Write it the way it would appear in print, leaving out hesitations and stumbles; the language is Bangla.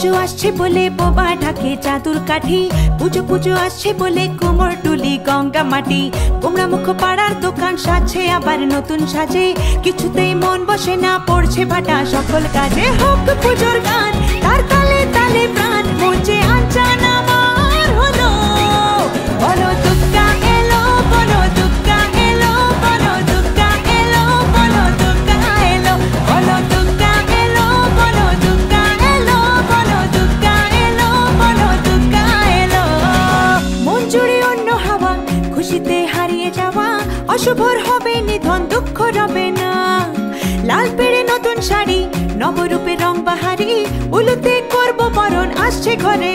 পুজো আসছে বলে বোবা ঢাকে চাদুর কাঠি, পুজো পুজো আসছে বলে কোমর টুলি গঙ্গা মাটি। কুমড়া মুখ পাড়ার দোকান সাজছে আবার নতুন সাজে, কিছুতেই মন বসে না পড়ছে ভাটা সকল কাজে। হোক পুজোর গান তার তালে তালে প্রাণ, মঞ্চে আনচান আমার হলো। বলো দুর্গা এলো, বলো দুর্গা এলো, বলো দুর্গা এলো, বলো দুর্গা এলো, বলো দুর্গা এলো, বলো দুর্গা এলো, বলো দুর্গা এলো, বলো দুর্গা এলো। মন জুড়ে অন্য হাওয়া, খুশিতে হারিয়ে যাওয়া, অশুভর হবে নিধন দুঃখ রবে না। লাল পেড়ে নতুন শাড়ি, নবরূপে রং বাহারি, উলুতে করবো বরণ, আসছে ঘরে